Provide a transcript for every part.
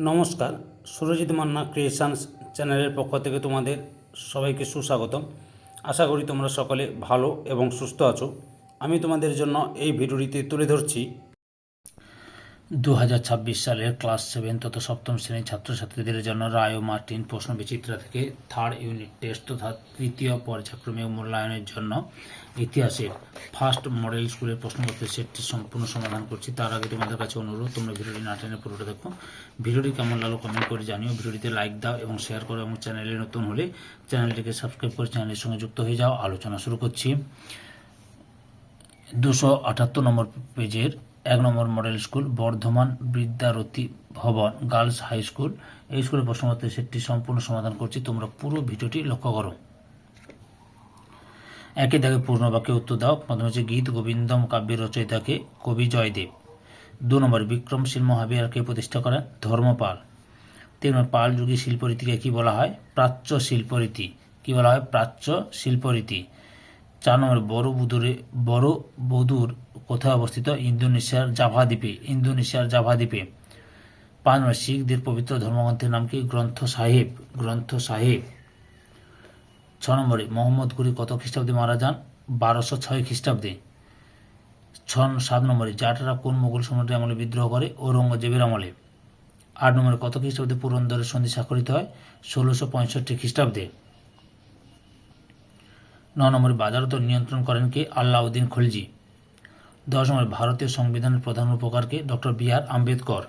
নমস্কার, সুরজিৎ মান্না ক্রিয়েশনস চ্যানেলের পক্ষ থেকে তোমাদের সবাইকে সুস্বাগতম। আশা করি তোমরা সকলে ভালো এবং সুস্থ আছো। আমি তোমাদের জন্য এই ভিডিওটিতে তুলে ধরছি 2026 সালের ক্লাস 7 তথা সপ্তম শ্রেণীর ছাত্রছাত্রীদের জন্য রায় ও মার্টিন প্রশ্ন বিচিত্রা থেকে থার্ড ইউনিট টেস্ট তথা তৃতীয় পর্যায়ক্রমিক মূল্যায়নের জন্য ইতিহাসের ফার্স্ট মডেল স্কুলের প্রশ্নপত্রের সেটটি সম্পূর্ণ সমাধান করছি। তার আগে তোমাদের কাছে অনুরোধ, তোমরা ভিডিওটি না টেনে পুরোটা দেখো। ভিডিওটি কেমন লাগলো কমেন্ট করে জানিও, ভিডিওটিতে লাইক দাও এবং শেয়ার করো, এবং চ্যানেলে নতুন হলে চ্যানেলটিকে সাবস্ক্রাইব করে চ্যানেলের সঙ্গে যুক্ত হয়ে যাও। আলোচনা শুরু করছি। 278 নম্বর পেজের 1 নম্বর মডেল স্কুল বর্ধমান বিদ্যারতী ভবন গার্লস হাই স্কুল, এই স্কুলের প্রশ্নপত্রের সেটটি সম্পূর্ণ সমাধান করছি। তোমরা পুরো ভিডিওটি লক্ষ্য করো। একই দাগে পূর্ণ বাক্যে উত্তর দাও। প্রথমে হচ্ছে গীত গোবিন্দম কাব্যের রচয়িতাকে কবি জয়দেব। 2 নম্বর বিক্রমশীল মহাবিহারকে প্রতিষ্ঠা করেন ধর্মপাল। 3 নম্বর পাল যুগী শিল্পরীতিকে কি বলা হয়? প্রাচ্য শিল্পরীতি। কি বলা হয়? প্রাচ্য শিল্পরীতি। 4 নম্বর বড় বধুর কোথায় অবস্থিত? ইন্দোনেশিয়ার জাভা দ্বীপে। 5 নম্বর শিখদের পবিত্র ধর্মগ্রন্থের নাম কি? গ্রন্থ সাহেব। 6 নম্বরে মোহাম্মদ ঘুরি কত খ্রিস্টাব্দে মারা যান? 1206 খ্রিস্টাব্দে। 7 নম্বরে জাটরা কোন মোগল সম্রাটের আমলে বিদ্রোহ করে? ঔরঙ্গজেবের আমলে। 8 নম্বরে কত খ্রিস্টাব্দে পুরন্দরের সন্ধি স্বাক্ষরিত হয়? 1665 খ্রিস্টাব্দে। 9 নম্বরে বাজারদর নিয়ন্ত্রণ করেন কে? আলাউদ্দিন খলজি। 10 নম্বরে ভারতীয় সংবিধানের প্রধান রূপকারকে? ডক্টর বি আর আম্বেদকর।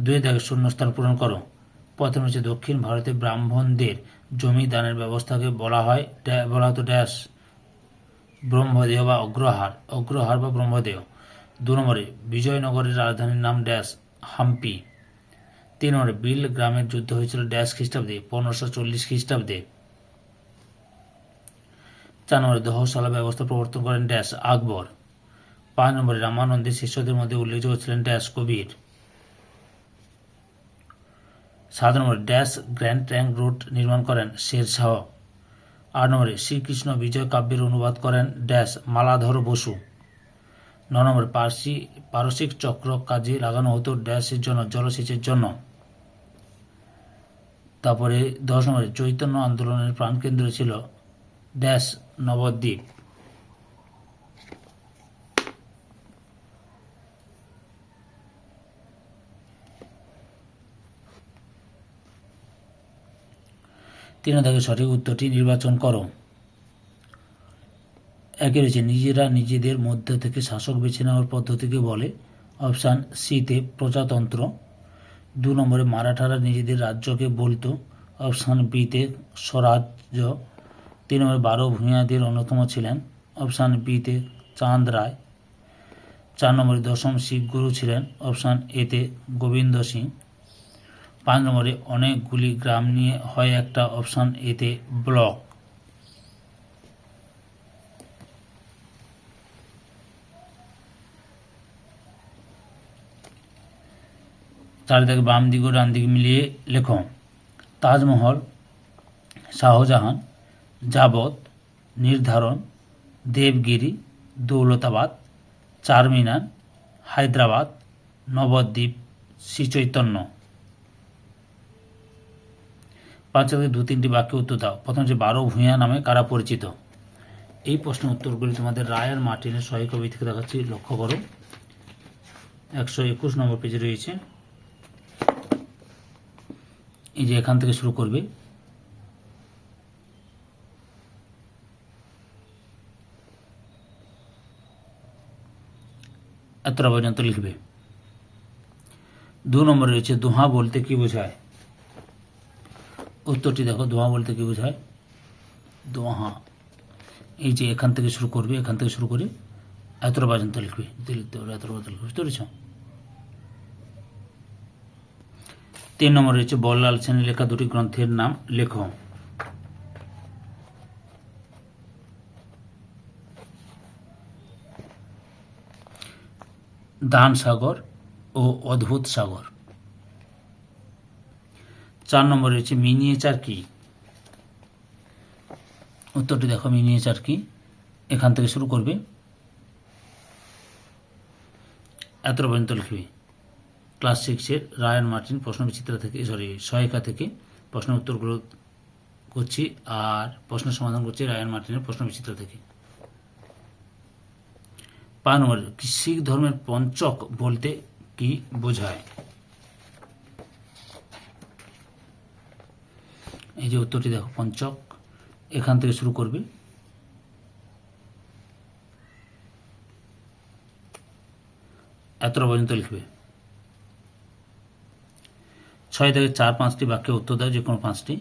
2 দাগে শূন্যস্থান পূরণ করো। প্রথমে হচ্ছে দক্ষিণ ভারতে ব্রাহ্মণদের জমি দানের ব্যবস্থাকে বলা হতো ড্যাশ? ব্রহ্মদেয় বা অগ্রহার বা ব্রহ্মদেয়। 2 নম্বরে বিজয়নগরের রাজধানীর নাম ড্যাশ? হাম্পি। 3 নম্বরে বিল গ্রামের যুদ্ধ হয়েছিল ড্যাশ খ্রিস্টাব্দে? 1540 খ্রিস্টাব্দে। 4 নম্বরে দহশালা ব্যবস্থা প্রবর্তন করেন ড্যাশ? আকবর। 5 নম্বরে রামানন্দের শিষ্যদের মধ্যে উল্লেখযোগ্য ছিলেন ড্যাশ? কবির। 7 নম্বরে ড্যাশ গ্র্যান্ড ট্রাঙ্ক রোড নির্মাণ করেন? শেরশাহ। 8 নম্বরে শ্রীকৃষ্ণ বিজয় কাব্যের অনুবাদ করেন ড্যাশ? মালাধর বসু। 9 নম্বরে পারসিক চক্র কাজে লাগানো হতো ড্যাশের জন্য? জলসেচের জন্য। তারপরে 10 নম্বরে চৈতন্য আন্দোলনের প্রাণকেন্দ্র ছিল ড্যাশ? নবদ্বীপ। তিন থেকে সঠিক উত্তরটি নির্বাচন করো। একে রয়েছে নিজেরা নিজেদের মধ্য থেকে শাসক বেছে নেওয়ার পদ্ধতিকে বলে? অপশান সিতে প্রজাতন্ত্র। 2 নম্বরে মারাঠারা নিজেদের রাজ্যকে বলতো? অপশান বিতে স্বরাজ্য। 3 নম্বরে 12 ভূঁইয়াদের অন্যতম ছিলেন? অপশান বিতে চাঁদ রায়। 4 নম্বরে দশম শিখ গুরু ছিলেন? অপশান এতে গোবিন্দ সিং। 5 নম্বরে অনেকগুলি গ্রাম নিয়ে হয় একটা? অপশান এতে ব্লক। চারিদিকে বাম দিক ও ডান দিক মিলিয়ে লেখো। তাজমহল, শাহজাহান, যাবত, নির্ধারণ, দেবগিরি, দৌলতাবাদ, চারমিনার, হায়দ্রাবাদ, নবদ্বীপ, শ্রীচৈতন্য। 5 থেকে 2-3টি বাক্যে উত্তর দাও। প্রথম হচ্ছে 12 ভূঁইয়া নামে কারা পরিচিত? এই প্রশ্নের উত্তরগুলি তোমাদের রায় আর মার্টিনের সহায়ক কবি থেকে দেখাচ্ছি, লক্ষ্য করো। 121 নম্বর পেজে রয়েছে। এই যে এখান থেকে শুরু করবে। এতটা পর্যন্ত লিখবে। 2 নম্বরে রয়েছে দোহা বলতে কি বোঝায়? উত্তরটি দেখো, দোহা বলতে কি বোঝায়? দোহা, এই যে এখান থেকে শুরু করবে, এখান থেকে শুরু করে এতটা পর্যন্ত লিখবে। লিখতে পারবে এতটা পর্যন্ত লিখবে, বুঝতে পেরেছ? 3 নম্বরে রয়েছে বললাল সেনের লেখা 2টি গ্রন্থের নাম লেখো। দান সাগর ও অদ্ভুত সাগর। 4 নম্বরে রয়েছে মিনিয়েচার কি? উত্তরটি দেখো, মিনিয়েচার কি? এখান থেকে শুরু করবে। এতটা পর্যন্ত লিখবে। ক্লাস 6-এর রায়ান মার্টিন প্রশ্নবিচিত্রা থেকে সহায়িকা থেকে প্রশ্নের উত্তরগুলো করছি আর প্রশ্ন সমাধান করছি রায়ান মার্টিনের প্রশ্নবিচিত্রা থেকে। 5 নম্বর, শিখ ধর্মের পঞ্চক বলতে কি বোঝায়? এই যে উত্তরটি দেখো, পঞ্চক, এখান থেকে শুরু করবে। এতটা পর্যন্ত লিখবে। 6 থেকে 4-5টি বাক্যে উত্তর দাও, যে কোনো 5টি।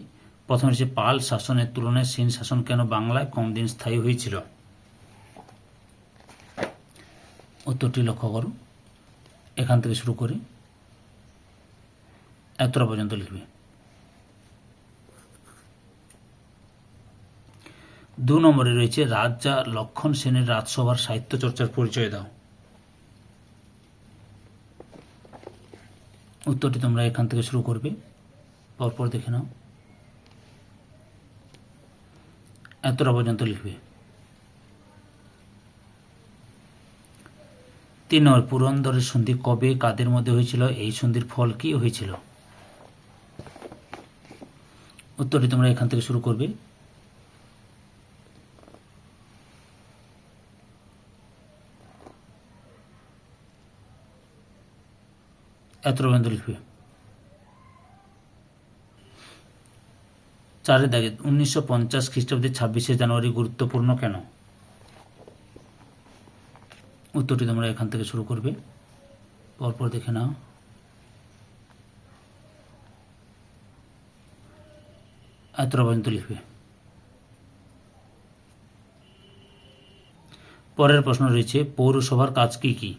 প্রথম হচ্ছে পাল শাসনের তুলনায় সেন শাসন কেন বাংলায় কম দিন স্থায়ী হয়েছিল? উত্তরটি লক্ষ্য করো, এখান থেকে শুরু করে এতটা পর্যন্ত লিখবে। 2 নম্বরে রয়েছে রাজা লক্ষণ সেনের রাজসভার সাহিত্য চর্চার পরিচয় দাও। উত্তরটি তোমরা এখান থেকে শুরু করবে, পরপর দেখে নাও, এতটা পর্যন্ত লিখবে। 3 নম্বর, পুরন্দরের সন্ধি কবে কাদের মধ্যে হয়েছিল? এই সন্ধির ফল কি হয়েছিল? উত্তরটি তোমরা এখান থেকে শুরু করবে, এতটা পর্যন্ত লিখবে। 4 দাগে 1950 খ্রিস্টাব্দের 26শে জানুয়ারি গুরুত্বপূর্ণ কেন? উত্তরটি তোমরা এখান থেকে শুরু করবে, পরপর দেখে নাও, এতটা পর্যন্ত লিখবে। পরের প্রশ্ন রয়েছে পৌরসভার কাজ কি কি?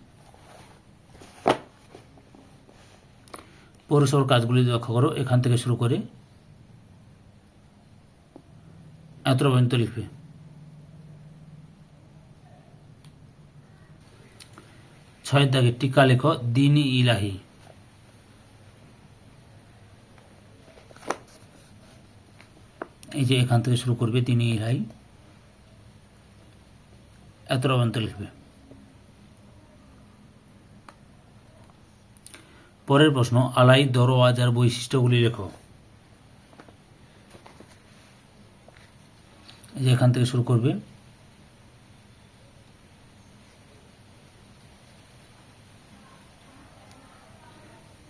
পৌরসভার কাজগুলি লক্ষ্য করো, এখান থেকে শুরু করে এতটা পর্যন্ত লিখবে। 6 দাগে টিকা লেখো দ্বীন-ই ইলাহি। এই যে এখান থেকে শুরু করবে দ্বীন-ই ইলাহি, এতটা পর্যন্ত লিখবে। পরের প্রশ্ন আলাই দরওয়াজার বৈশিষ্ট্যগুলি লেখো। এই যে এখান থেকে শুরু করবে,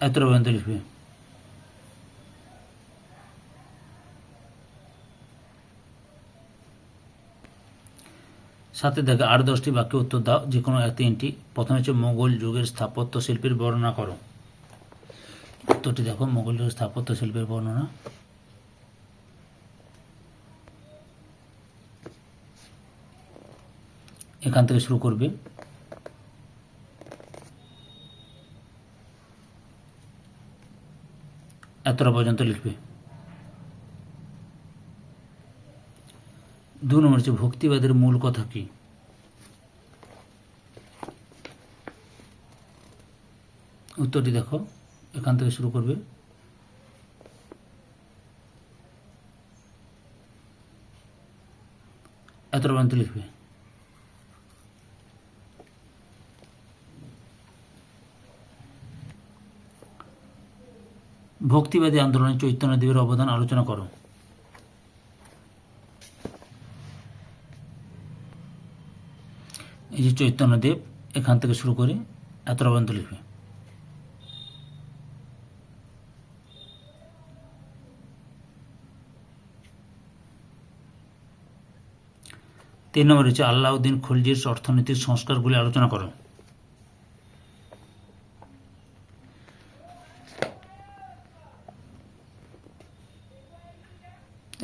এতটা পর্যন্ত লিখবে। 7 দাগে 8-10টি বাক্যে উত্তর দাও, যে কোনো 3টি। প্রথমে হচ্ছে মোগল যুগের স্থাপত্য শিল্পের বর্ণনা করো। উত্তরটি দেখো, মোগল যুগের স্থাপত্য শিল্পের বর্ণনা, এখান থেকে শুরু করবে, এতটা পর্যন্ত লিখবে। 2 নম্বর হচ্ছে ভক্তিবাদের মূল কথা কি? উত্তরটি দেখো, এখান থেকে শুরু করবে, এতটা পর্যন্ত লিখবে। ভক্তিবাদী আন্দোলনে চৈতন্যদেবের অবদান আলোচনা করো। এই যে চৈতন্যদেব, এখান থেকে শুরু করে এতটা পর্যন্ত লিখবে। 3 নম্বর হচ্ছে আলাউদ্দিন খলজির অর্থনৈতিক সংস্কারগুলি আলোচনা করো।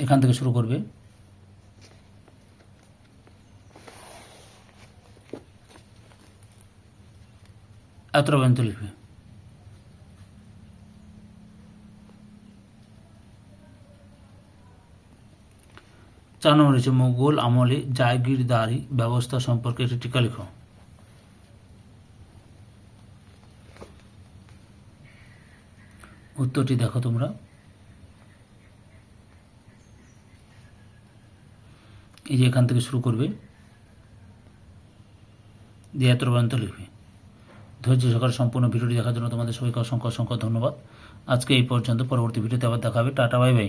এখান থেকে শুরু করবে, এতটা পর্যন্ত লিখবে। 4 নম্বর হচ্ছে মোগল আমলে জায়গিরদারি ব্যবস্থা সম্পর্কে একটি টিকা লেখো। উত্তরটি দেখো তোমরা, এই যে এখান থেকে শুরু করবে, দিয়ে এতটা পর্যন্ত লিখবে। ধৈর্য সহকারে সম্পূর্ণ ভিডিওটি দেখার জন্য তোমাদের সবাইকে অসংখ্য অসংখ্য ধন্যবাদ। আজকে এই পর্যন্ত, পরবর্তী ভিডিওতে আবার দেখা হবে। Tata, bye bye.